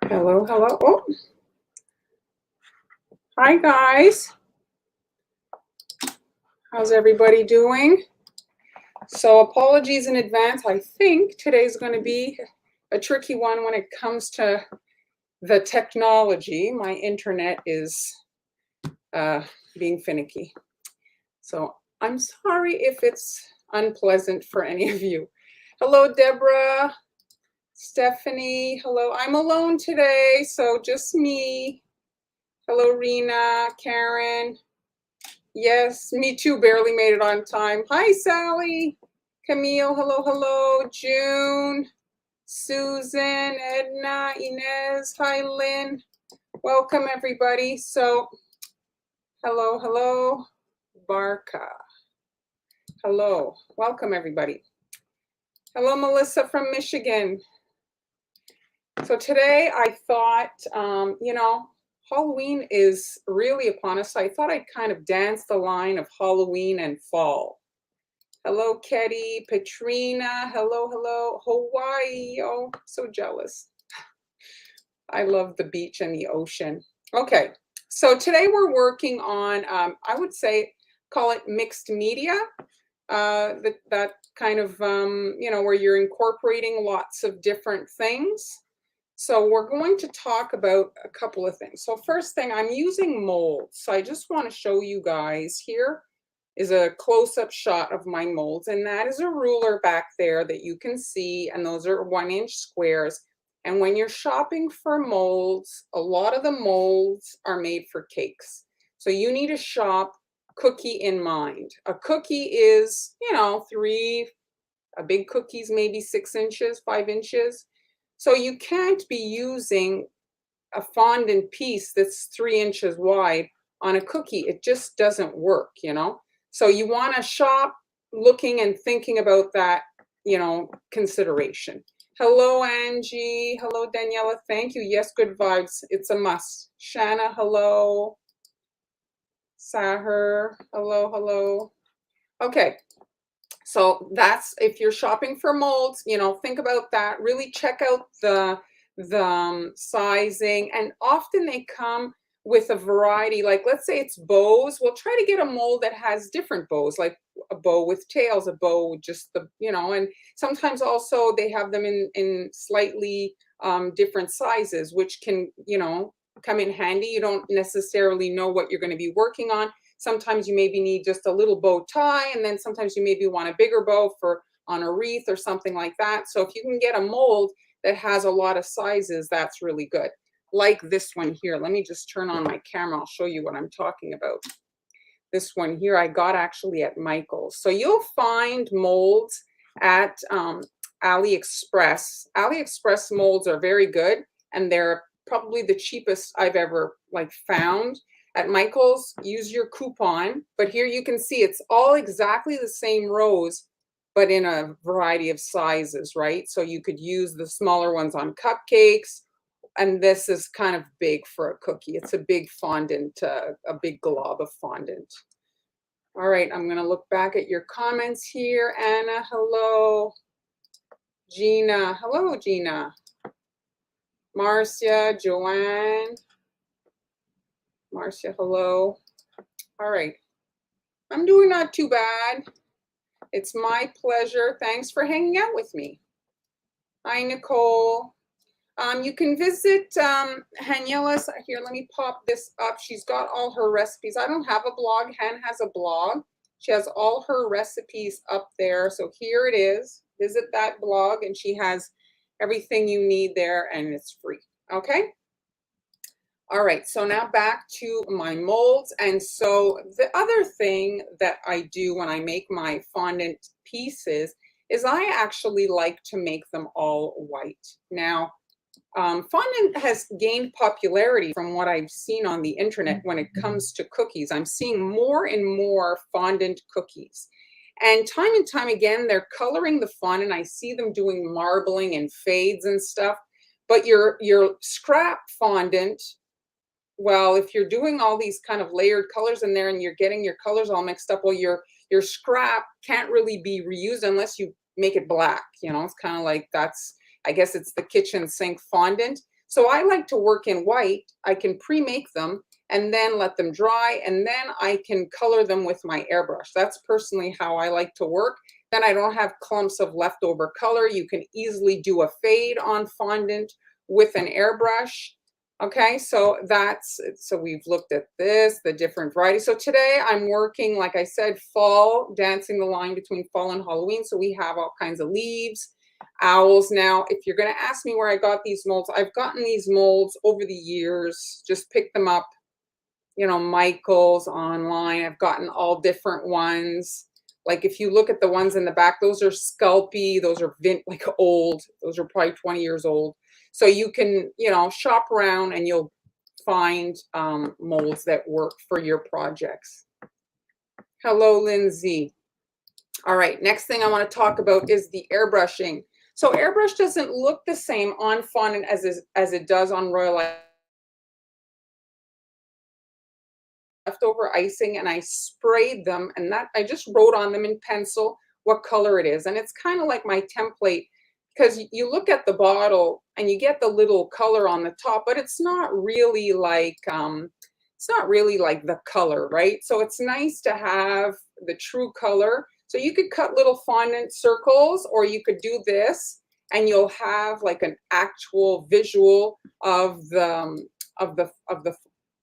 Hello, hello. Oh, hi guys. How's everybody doing? So apologies in advance. I think today's going to be a tricky one when it comes to the technology. My internet is being finicky. So I'm sorry if it's unpleasant for any of you. Hello, Deborah, Stephanie. Hello, I'm alone today, so just me. Hello, Rena, Karen. Yes, me too, barely made it on time. Hi, Sally. Camille, hello, hello. June, Susan, Edna, Inez. Hi, Lynn. Welcome, everybody. So, hello, hello. Barca. Hello. Welcome, everybody. Hello, Melissa from Michigan. So today I thought, Halloween is really upon us. So I thought I'd kind of dance the line of Halloween and fall. Hello, Ketty, Katrina. Hello, hello, Hawaii. Oh, so jealous. I love the beach and the ocean. Okay, so today we're working on, I would say, call it mixed media. That kind of, where you're incorporating lots of different things. So we're going to talk about a couple of things. So first thing, I'm using molds. So I just want to show you guys here is a close-up shot of my molds, and that is a ruler back there that you can see, and those are 1-inch squares. And when you're shopping for molds, a lot of the molds are made for cakes. So you need to shop cookie in mind. A cookie is, a big cookie's maybe 6 inches, 5 inches. So you can't be using a fondant piece that's 3 inches wide on a cookie. It just doesn't work, So you want to shop looking and thinking about that, consideration. Hello, Angie. Hello, Daniela. Thank you. Yes, good vibes. It's a must. Shanna, hello. Sahar, hello, hello. Okay. So that's, if you're shopping for molds, think about that. Really check out the sizing, and often they come with a variety. Like, let's say it's bows, we'll try to get a mold that has different bows, like a bow with tails, a bow with just the, and sometimes also they have them in slightly different sizes, which can, come in handy. You don't necessarily know what you're going to be working on. Sometimes you maybe need just a little bow tie, and then sometimes you maybe want a bigger bow for on a wreath or something like that. So if you can get a mold that has a lot of sizes, that's really good. Like this one here. Let me just turn on my camera. I'll show you what I'm talking about. This one here I got actually at Michael's. So you'll find molds at AliExpress. AliExpress molds are very good, and they're probably the cheapest I've ever found. At Michael's, use your coupon, but here you can see it's all exactly the same rows, but in a variety of sizes, right? So you could use the smaller ones on cupcakes, and this is kind of big for a cookie. It's a big fondant, a big glob of fondant. All right, I'm gonna look back at your comments here. Anna, hello. Gina, hello, Gina. Marcia, Joanne. Marcia, hello. All right, I'm doing not too bad. It's my pleasure. Thanks for hanging out with me. Hi, Nicole. You can visit Haniela's. Here, let me pop this up. She's got all her recipes. I don't have a blog. Han has a blog. She has all her recipes up there. So here it is. Visit that blog, and she has everything you need there, and it's free. Okay? All right, so now back to my molds. And so the other thing that I do when I make my fondant pieces is I actually like to make them all white. Now, fondant has gained popularity from what I've seen on the internet when it comes to cookies. I'm seeing more and more fondant cookies. And time again, they're coloring the fondant. I see them doing marbling and fades and stuff. But your scrap fondant, well, if you're doing all these kind of layered colors in there and you're getting your colors all mixed up, well, your scrap can't really be reused unless you make it black. It's kind of like I guess it's the kitchen sink fondant. So I like to work in white. I can pre-make them and then let them dry, and then I can color them with my airbrush. That's personally how I like to work. Then I don't have clumps of leftover color. You can easily do a fade on fondant with an airbrush. Okay, so we've looked at this, the different varieties. So today I'm working, like I said, fall, dancing the line between fall and Halloween. So we have all kinds of leaves, owls. Now, if you're going to ask me where I got these molds, I've gotten these molds over the years, just picked them up, Michael's online. I've gotten all different ones. Like if you look at the ones in the back, those are Sculpey, those are like old, those are probably 20 years old. So you can, shop around and you'll find molds that work for your projects. Hello, Lindsay. All right, next thing I want to talk about is the airbrushing. So airbrush doesn't look the same on fondant as it does on royal leftover icing, and I sprayed them, and that I just wrote on them in pencil what color it is. And it's kind of like my template, because you look at the bottle and you get the little color on the top, but it's not really like the color, right? So it's nice to have the true color. So you could cut little fondant circles, or you could do this and you'll have like an actual visual of the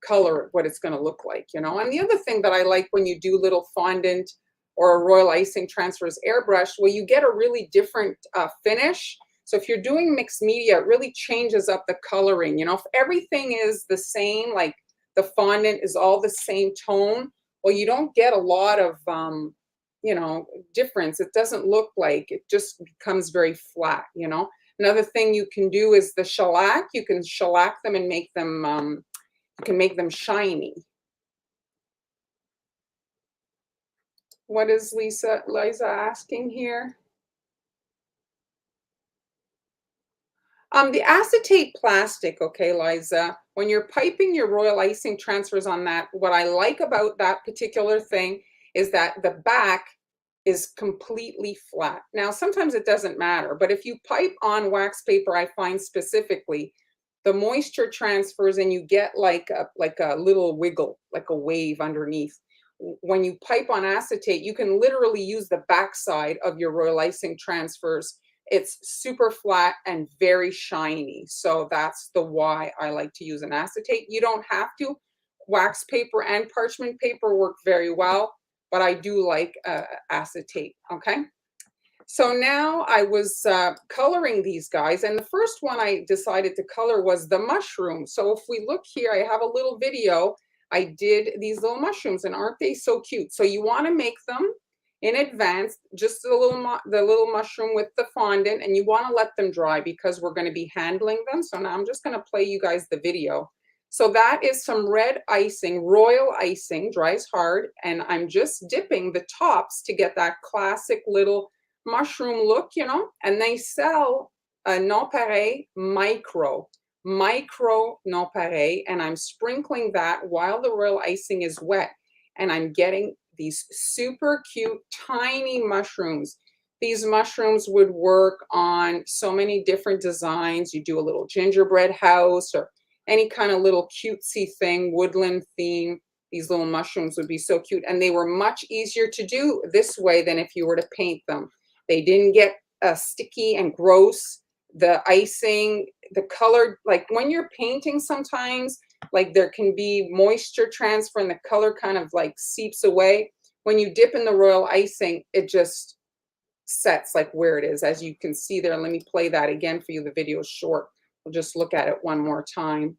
color, what it's going to look like, And the other thing that I like when you do little fondant or royal icing transfers airbrush, well, you get a really different finish. So if you're doing mixed media, it really changes up the coloring. If everything is the same, like the fondant is all the same tone, well, you don't get a lot of, difference. It doesn't look like, it just becomes very flat, Another thing you can do is the shellac. You can shellac them and make them, you can make them shiny. What is Liza asking here? The acetate plastic, okay, Liza, when you're piping your royal icing transfers on that, what I like about that particular thing is that the back is completely flat. Now, sometimes it doesn't matter, but if you pipe on wax paper, I find specifically, the moisture transfers and you get like a little wiggle, like a wave underneath. When you pipe on acetate, you can literally use the backside of your royal icing transfers. It's super flat and very shiny. So that's the why I like to use an acetate. You don't have to. Wax paper and parchment paper work very well, but I do like acetate, okay? So now I was coloring these guys, and the first one I decided to color was the mushroom. So if we look here, I have a little video. I did these little mushrooms, and aren't they so cute? So you want to make them in advance, just the little mushroom with the fondant, and you want to let them dry because we're going to be handling them. So now I'm just going to play you guys the video. So that is some red icing, royal icing, dries hard, and I'm just dipping the tops to get that classic little mushroom look, and they sell a nonpareil micro nonpareil, and I'm sprinkling that while the royal icing is wet, and I'm getting these super cute tiny mushrooms. These mushrooms would work on so many different designs. You do a little gingerbread house or any kind of little cutesy thing, woodland theme. These little mushrooms would be so cute, and they were much easier to do this way than if you were to paint them. They didn't get sticky and gross. The icing, the color, like when you're painting sometimes, like there can be moisture transfer and the color kind of like seeps away. When you dip in the royal icing, it just sets like where it is, as you can see there. Let me play that again for you. The video is short. We'll just look at it one more time.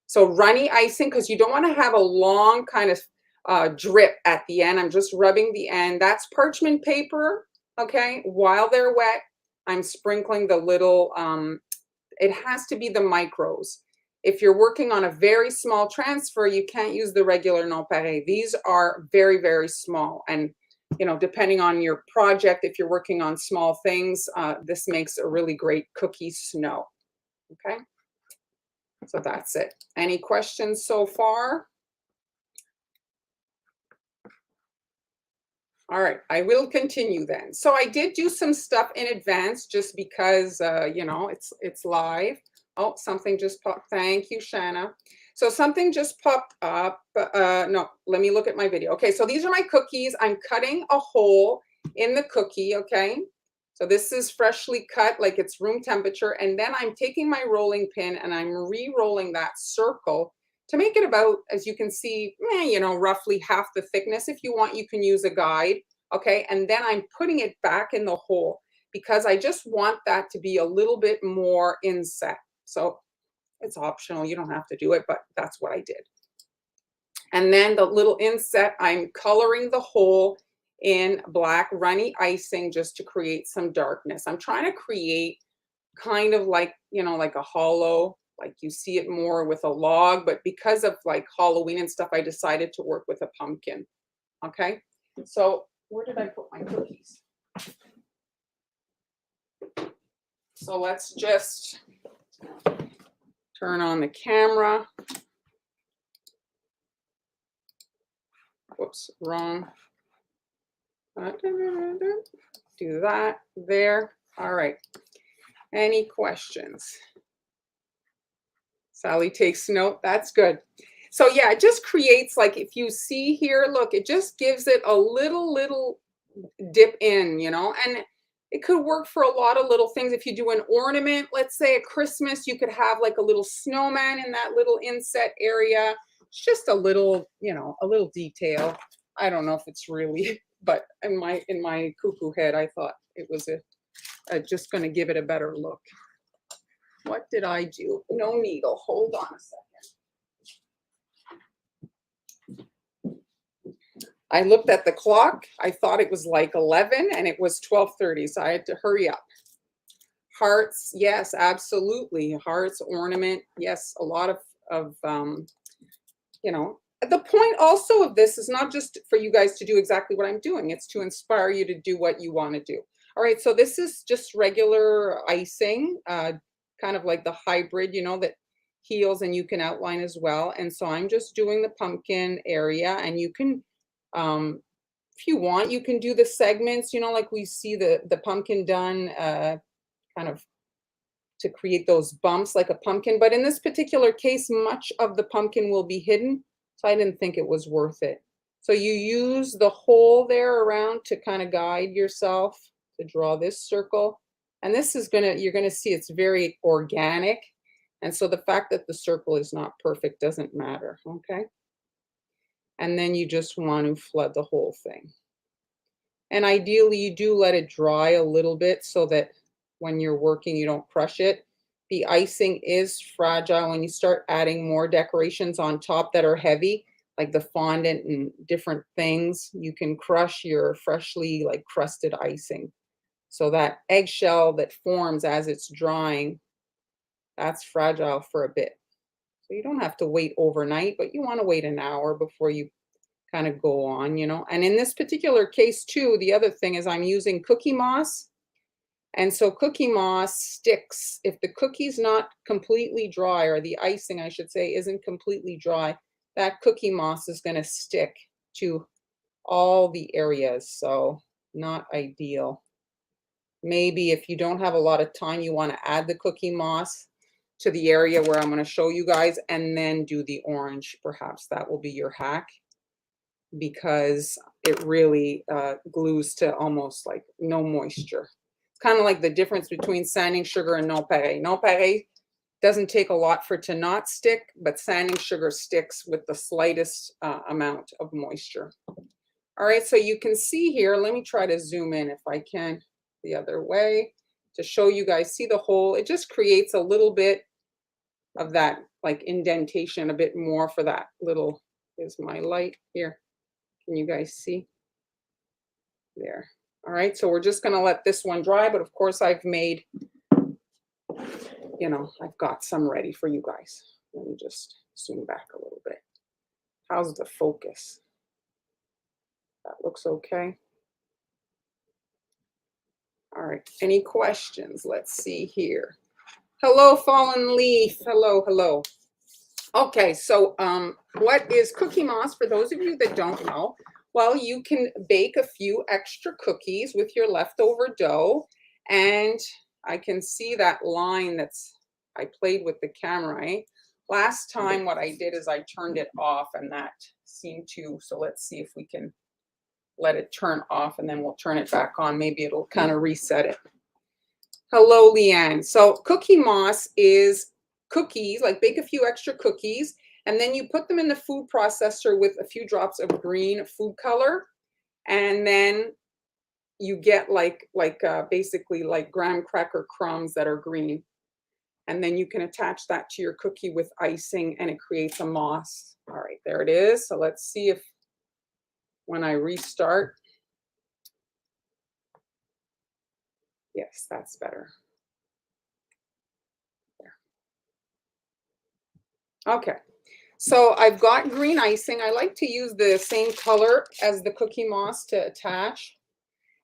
So runny icing, because you don't want to have a long kind of drip at the end. I'm just rubbing the end. That's parchment paper. Okay, while they're wet, I'm sprinkling the little, it has to be the micros. If you're working on a very small transfer, you can't use the regular nonpareil. These are very, very small. And, depending on your project, if you're working on small things, this makes a really great cookie snow. Okay, so that's it. Any questions so far? All right, I will continue then. So I did do some stuff in advance just because, it's live. Oh, something just popped. Thank you, Shanna. So something just popped up. No, let me look at my video. Okay, so these are my cookies. I'm cutting a hole in the cookie, okay? So this is freshly cut, like it's room temperature. And then I'm taking my rolling pin and I'm re-rolling that circle to make it about, as you can see, you know, roughly half the thickness. If you want, you can use a guide, okay? And then I'm putting it back in the hole because I just want that to be a little bit more inset. So it's optional, you don't have to do it, but that's what I did. And then the little inset, I'm coloring the hole in black runny icing just to create some darkness. I'm trying to create kind of like, you know, like a hollow, like you see it more with a log, but because of like Halloween and stuff, I decided to work with a pumpkin. Okay, so where did I put my cookies? So let's just turn on the camera. Whoops, wrong. Do that there. All right. Any questions? Sally takes note. That's good. So yeah, it just creates, like, if you see here, look, it just gives it a little dip in, you know, and it could work for a lot of little things. If you do an ornament, let's say at Christmas, you could have like a little snowman in that little inset area. It's just a little, you know, a little detail. I don't know if it's really, but in my cuckoo head, I thought it was just going to give it a better look. What did I do? No needle. Hold on a second. I looked at the clock. I thought it was like 11 and it was 12:30, so I had to hurry up. Hearts, yes, absolutely. Hearts, ornament, yes, a lot of you know, the point also of this is not just for you guys to do exactly what I'm doing. It's to inspire you to do what you want to do. All right, so this is just regular icing, kind of like the hybrid, you know, that heals and you can outline as well. And so I'm just doing the pumpkin area, and you can, if you want, you can do the segments, you know, like we see the pumpkin done, kind of to create those bumps like a pumpkin. But in this particular case, much of the pumpkin will be hidden. So I didn't think it was worth it. So you use the hole there around to kind of guide yourself to draw this circle. And this is you're gonna see it's very organic. And so the fact that the circle is not perfect doesn't matter, okay? And then you just want to flood the whole thing. And ideally you do let it dry a little bit so that when you're working, you don't crush it. The icing is fragile when you start adding more decorations on top that are heavy, like the fondant and different things. You can crush your freshly like crusted icing. So that eggshell that forms as it's drying, that's fragile for a bit. So you don't have to wait overnight, but you want to wait an hour before you kind of go on, you know. And in this particular case too, the other thing is I'm using cookie moss. And so cookie moss sticks. If the cookie's not completely dry, or the icing, I should say, isn't completely dry, that cookie moss is going to stick to all the areas. So not ideal. Maybe if you don't have a lot of time, you want to add the cookie moss to the area where I'm going to show you guys, and then do the orange. Perhaps that will be your hack, because it really glues to almost like no moisture. It's kind of like the difference between sanding sugar and nonpareil. Nonpareil doesn't take a lot for it to not stick, but sanding sugar sticks with the slightest amount of moisture. All right, so you can see here, let me try to zoom in if I can the other way to show you guys. See the hole? It just creates a little bit of that like indentation, a bit more for that little, is my light here. Can you guys see? There. All right, so we're just going to let this one dry, but of course I've made, you know, I've got some ready for you guys. Let me just zoom back a little bit. How's the focus? That looks okay. All right, any questions? Let's see here. Hello, Fallen Leaf. Hello, hello. Okay, so what is cookie moss? For those of you that don't know, well, you can bake a few extra cookies with your leftover dough. And I can see that line that's I played with the camera, eh? Last time what I did is I turned it off and that seemed to, so let's see if we can let it turn off and then we'll turn it back on. Maybe it'll kind of reset it. Hello, Leanne. So cookie moss is cookies, like bake a few extra cookies, and then you put them in the food processor with a few drops of green food color, and then you get basically like graham cracker crumbs that are green. And then you can attach that to your cookie with icing and it creates a moss. All right, there it is. So let's see if when I restart. Yes, that's better. There. Okay, so I've got green icing. I like to use the same color as the cookie moss to attach.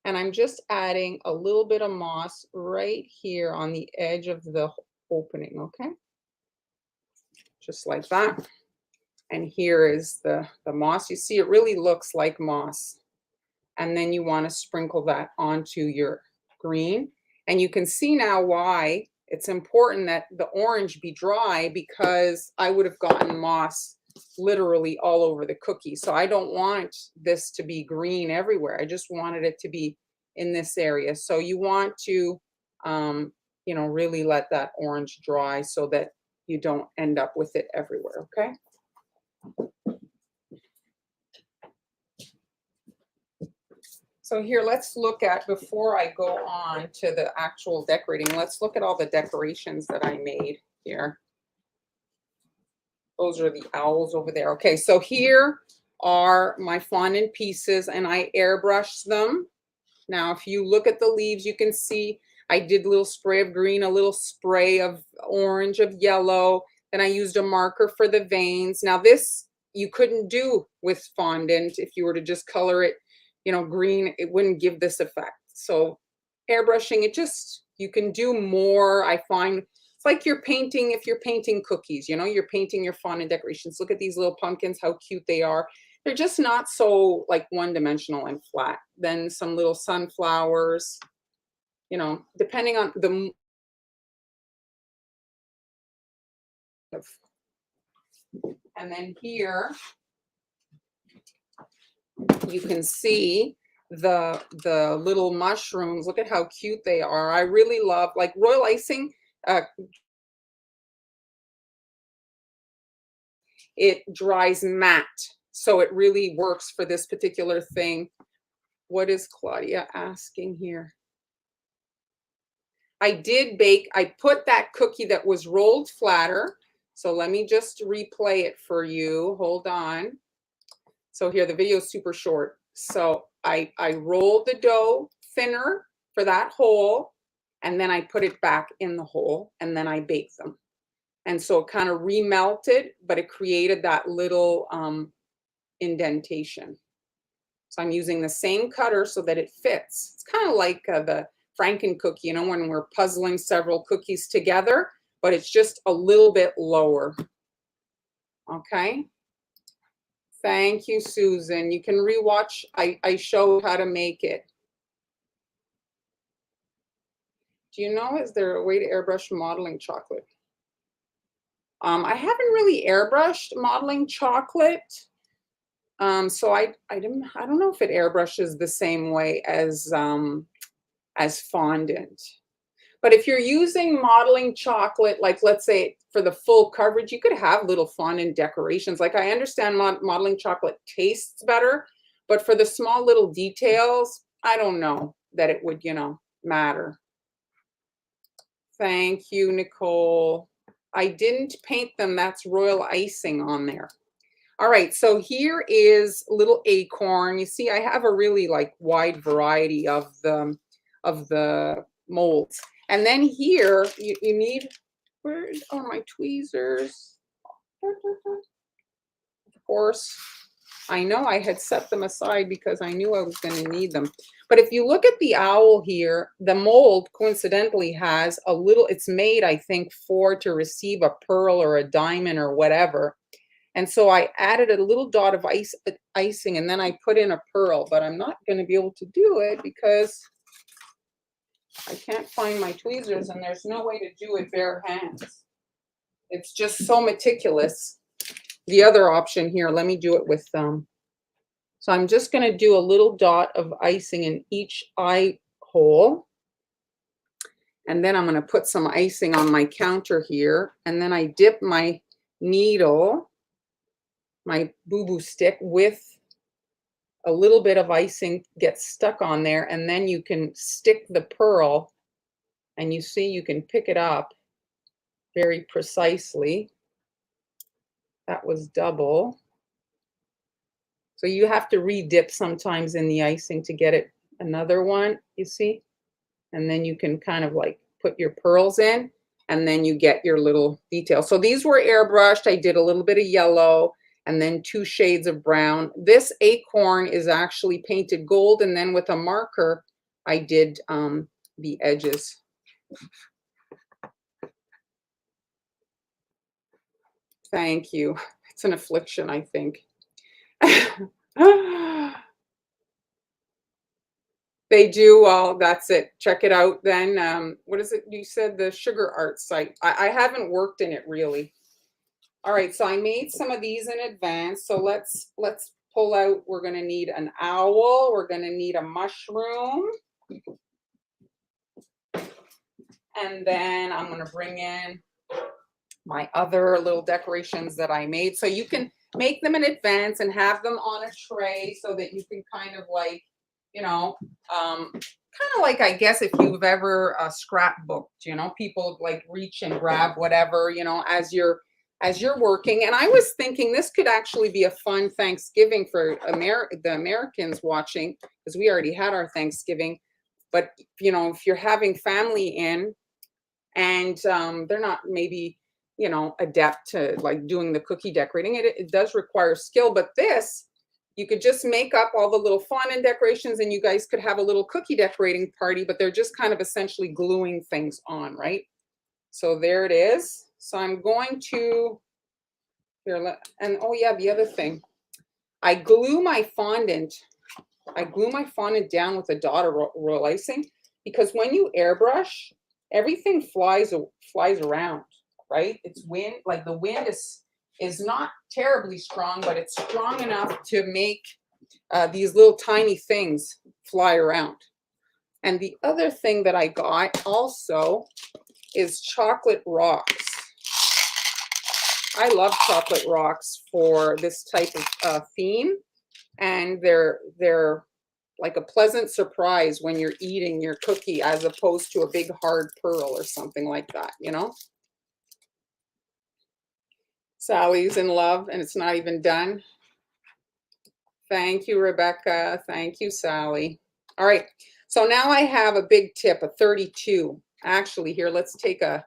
And I'm just adding a little bit of moss right here on the edge of the opening, okay? Just like that. And here is the moss. You see, it really looks like moss. And then you want to sprinkle that onto your green. And you can see now why it's important that the orange be dry, because I would have gotten moss literally all over the cookie. So I don't want this to be green everywhere. I just wanted it to be in this area. So you want to, you know, really let that orange dry so that you don't end up with it everywhere, okay? So here, let's look at, before I go on to the actual decorating, let's look at all the decorations that I made here. Those are the owls over there. Okay, so here are my fondant pieces and I airbrushed them. Now, if you look at the leaves, you can see I did a little spray of green, a little spray of orange, of yellow. Then I used a marker for the veins. Now this you couldn't do with fondant. If you were to just color it, you know, green, it wouldn't give this effect. So airbrushing, it just, you can do more. I find it's like you're painting, if you're painting cookies, you know, you're painting your fondant decorations. Look at these little pumpkins, how cute they are. They're just not so like one-dimensional and flat. Then some little sunflowers, you know, depending on the, and then here you can see the little mushrooms. Look at how cute they are. I really love, like, royal icing. It dries matte, so it really works for this particular thing. What is Claudia asking here? I did bake, I put that cookie that was rolled flatter. So let me just replay it for you. Hold on. So here, the video is super short. So I rolled the dough thinner for that hole, and then I put it back in the hole, and then I baked them. And so it kind of remelted, but it created that little indentation. So I'm using the same cutter so that it fits. It's kind of like the Franken cookie, you know, when we're puzzling several cookies together, but it's just a little bit lower. Okay. Thank you, Susan. You can rewatch. I showed how to make it. Do you know, is there a way to airbrush modeling chocolate? I haven't really airbrushed modeling chocolate. So I don't know if it airbrushes the same way as fondant. But if you're using modeling chocolate, like let's say for the full coverage, you could have little fondant decorations. Like I understand modeling chocolate tastes better, but for the small little details, I don't know that it would, you know, matter. Thank you, Nicole. I didn't paint them. That's royal icing on there. All right, so here is a little acorn. You see, I have a really like wide variety of the molds. And then here you need, where are my tweezers? Of course, I know I had set them aside because I knew I was going to need them. But if you look at the owl here, the mold coincidentally has a little, it's made, I think, to receive a pearl or a diamond or whatever. And so I added a little dot of icing and then I put in a pearl, but I'm not going to be able to do it because I can't find my tweezers and there's no way to do it bare hands. It's just so meticulous. The other option here, let me do it with so I'm just going to do a little dot of icing in each eye hole. And then I'm going to put some icing on my counter here. And then I dip my needle, my boo-boo stick, with a little bit of icing gets stuck on there. And then you can stick the pearl, and you see you can pick it up very precisely. That was double. So you have to re-dip sometimes in the icing to get it another one, you see? And then you can kind of like put your pearls in, and then you get your little detail. So these were airbrushed. I did a little bit of yellow and then 2 shades of brown. This acorn is actually painted gold, and then with a marker, I did the edges. Thank you. It's an affliction, I think. They do. Well, that's it. Check it out then. What is it? You said the Sugar Art site. I haven't worked in it really. All right, so I made some of these in advance. So let's pull out. We're going to need an owl. We're going to need a mushroom. And then I'm going to bring in my other little decorations that I made. So you can make them in advance and have them on a tray so that you can kind of like, you know, kind of like, I guess, if you've ever scrapbooked, you know, people like reach and grab whatever, you know, as you're working. And I was thinking this could actually be a fun Thanksgiving for the Americans watching, because we already had our Thanksgiving. But, you know, if you're having family in and they're not maybe, you know, adept to like doing the cookie decorating, it does require skill. But this, you could just make up all the little fondant decorations and you guys could have a little cookie decorating party, but they're just kind of essentially gluing things on, right? So there it is. So I'm going to, here, and oh yeah, the other thing, I glue my fondant down with a dot of royal icing, because when you airbrush, everything flies around, right? It's wind, like the wind is not terribly strong, but it's strong enough to make these little tiny things fly around. And the other thing that I got also is chocolate rocks. I love chocolate rocks for this type of theme, and they're like a pleasant surprise when you're eating your cookie, as opposed to a big hard pearl or something like that, you know? Sally's in love and it's not even done. Thank you, Rebecca. Thank you, Sally. All right, so now I have a big tip, a 32. Actually, here, let's take a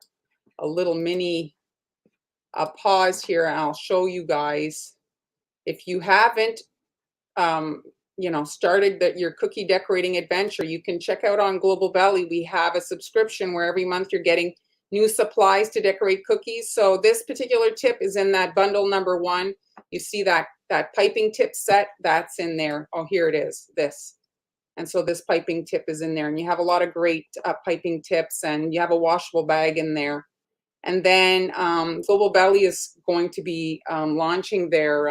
little mini pause here, and I'll show you guys. If you haven't, you know, started your cookie decorating adventure, you can check out on Global Belly. We have a subscription where every month you're getting new supplies to decorate cookies. So this particular tip is in that bundle number 1. You see that piping tip set, that's in there. Oh, here it is, this. And so this piping tip is in there, and you have a lot of great piping tips, and you have a washable bag in there. And then Global Belly is going to be launching their,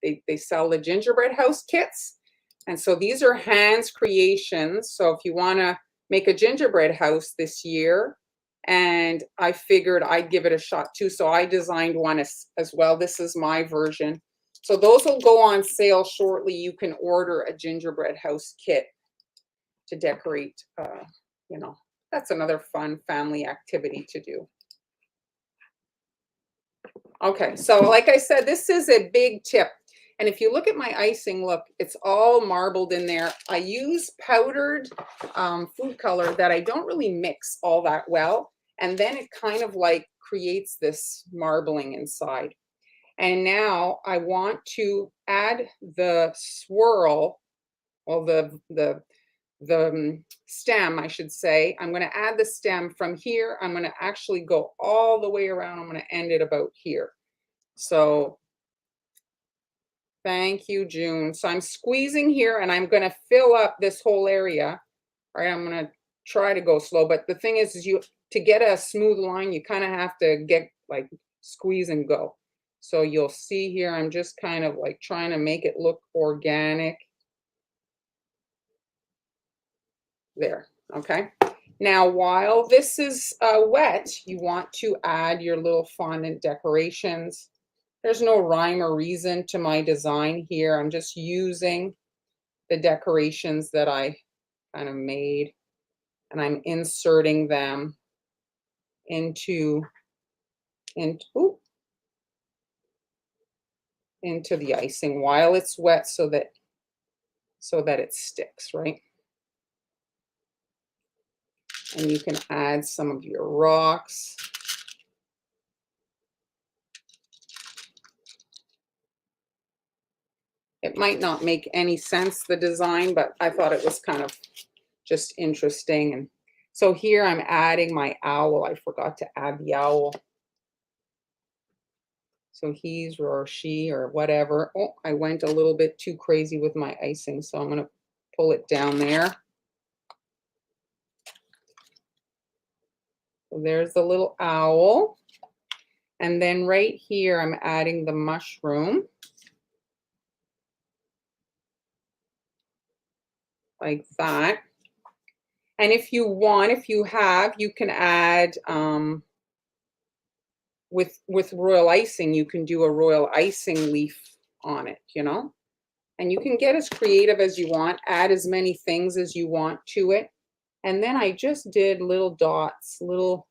they sell the gingerbread house kits. And so these are Hans creations. So if you want to make a gingerbread house this year, and I figured I'd give it a shot too. So I designed one as well. This is my version. So those will go on sale shortly. You can order a gingerbread house kit to decorate. You know, that's another fun family activity to do. Okay, so like I said, this is a big tip. And if you look at my icing, look, it's all marbled in there. I use powdered food color that I don't really mix all that well. And then it kind of like creates this marbling inside. And now I want to add the swirl, or the stem, I should say. I'm going to add the stem from here. I'm going to actually go all the way around. I'm going to end it about here. So thank you, June. So I'm squeezing here, and I'm going to fill up this whole area. All right, I'm going to try to go slow, but the thing is you, to get a smooth line, you kind of have to get like squeeze and go. So you'll see here, I'm just kind of like trying to make it look organic. There, okay. Now, while this is wet, you want to add your little fondant decorations. There's no rhyme or reason to my design here. I'm just using the decorations that I kind of made, and I'm inserting them into the icing while it's wet so that it sticks, right? And you can add some of your rocks. It might not make any sense, the design, but I thought it was kind of just interesting. And so here I'm adding my owl. I forgot to add the owl. So he's or she or whatever. Oh, I went a little bit too crazy with my icing, so I'm going to pull it down there. So there's the little owl. And then right here, I'm adding the mushroom. Like that. And if you want, if you have, you can add, with royal icing, you can do a royal icing leaf on it, you know? And you can get as creative as you want, add as many things as you want to it. And then I just did little dots, little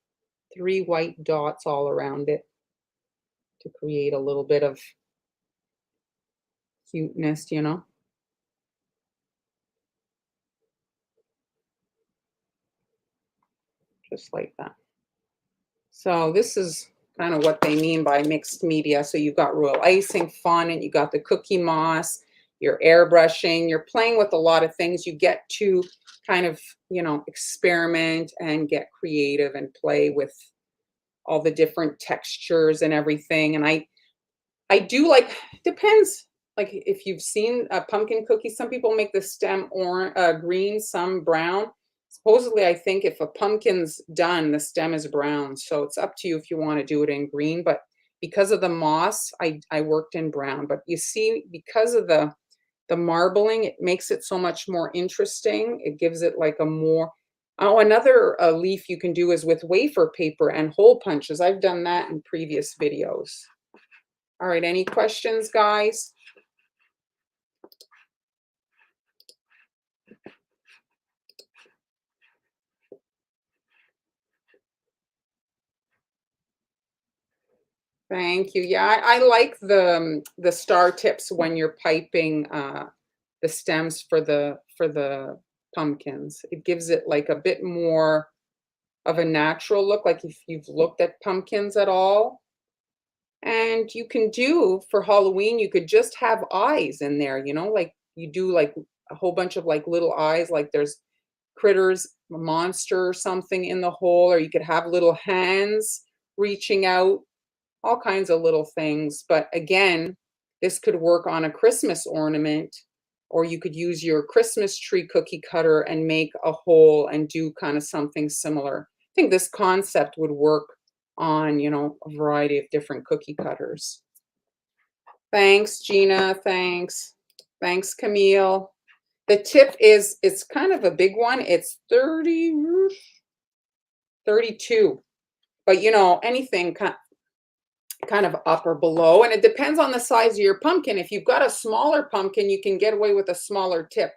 3 white dots all around it to create a little bit of cuteness, you know? Just like that. So this is kind of what they mean by mixed media. So you've got royal icing, fondant, you got the cookie moss, you're airbrushing, you're playing with a lot of things. You get to kind of, you know, experiment and get creative and play with all the different textures and everything. And I do like, depends, like if you've seen a pumpkin cookie, some people make the stem green, some brown. Supposedly, I think if a pumpkin's done, the stem is brown. So it's up to you if you want to do it in green. But because of the moss, I worked in brown. But you see, because of the marbling, it makes it so much more interesting. It gives it like a more, oh, another leaf you can do is with wafer paper and hole punches. I've done that in previous videos. All right, any questions, guys? Thank you. Yeah, I like the star tips when you're piping the stems for the pumpkins. It gives it like a bit more of a natural look, like if you've looked at pumpkins at all. And you can do for Halloween, you could just have eyes in there, you know, like you do like a whole bunch of like little eyes, like there's critters, a monster or something in the hole, or you could have little hands reaching out, all kinds of little things. But again, this could work on a Christmas ornament, or you could use your Christmas tree cookie cutter and make a hole and do kind of something similar. I think this concept would work on, you know, a variety of different cookie cutters. Thanks, Gina. Thanks. Thanks, Camille. The tip is, it's kind of a big one. It's 32. But, you know, anything kind of up or below, and it depends on the size of your pumpkin. If you've got a smaller pumpkin, you can get away with a smaller tip.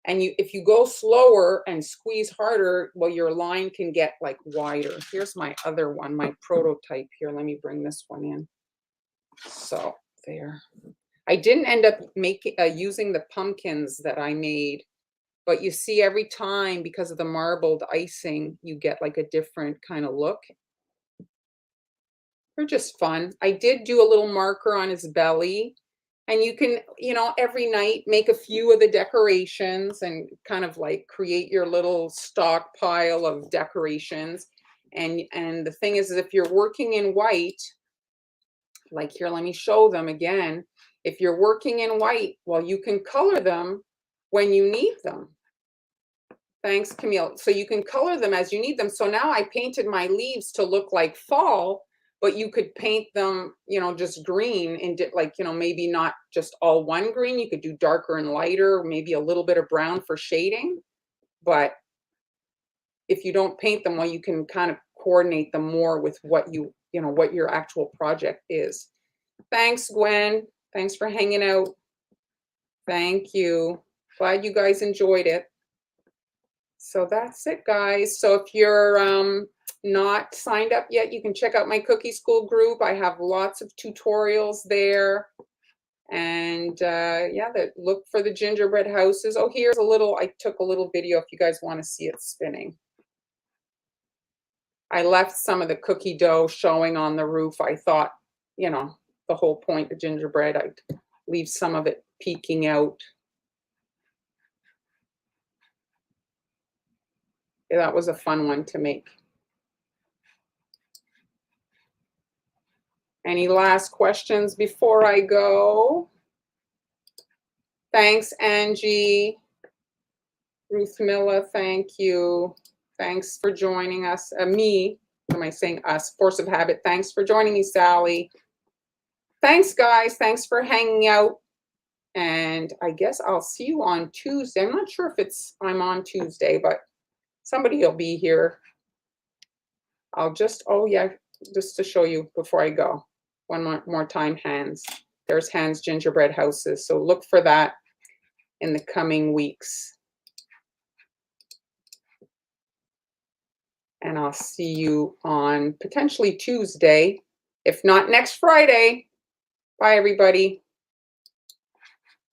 And if you go slower and squeeze harder, well, your line can get like wider. Here's my other one, my prototype here. Let me bring this one in. So there. I didn't end up using the pumpkins that I made, but you see every time, because of the marbled icing, you get like a different kind of look. They're just fun. I did do a little marker on his belly, and you can, you know, every night make a few of the decorations and kind of like create your little stockpile of decorations. And the thing is, if you're working in white, like here, let me show them again. If you're working in white, well, you can color them when you need them. Thanks, Camille. So you can color them as you need them. So now I painted my leaves to look like fall, but you could paint them, just green and like, maybe not just all one green. You could do darker and lighter, maybe a little bit of brown for shading. But if you don't paint them well, you can kind of coordinate them more with what what your actual project is. Thanks, Gwen. Thanks for hanging out. Thank you. Glad you guys enjoyed it. So that's it, guys. So if you're not signed up yet, you can check out my Cookie School group. I have lots of tutorials there. And yeah, look for the gingerbread houses. Oh, here's I took a little video if you guys want to see it spinning. I left some of the cookie dough showing on the roof. I thought, the whole point of gingerbread, I'd leave some of it peeking out. Yeah, that was a fun one to make. Any last questions before I go? Thanks, Angie. Ruth Miller, thank you. Thanks for joining us. Me, what am I saying? Us, Force of Habit. Thanks for joining me, Sally. Thanks, guys. Thanks for hanging out. And I guess I'll see you on Tuesday. I'm not sure if I'm on Tuesday, but somebody will be here. I'll just, oh yeah, just to show you before I go. One more time, Hans. There's Hans Gingerbread Houses. So look for that in the coming weeks. And I'll see you on potentially Tuesday, if not next Friday. Bye, everybody.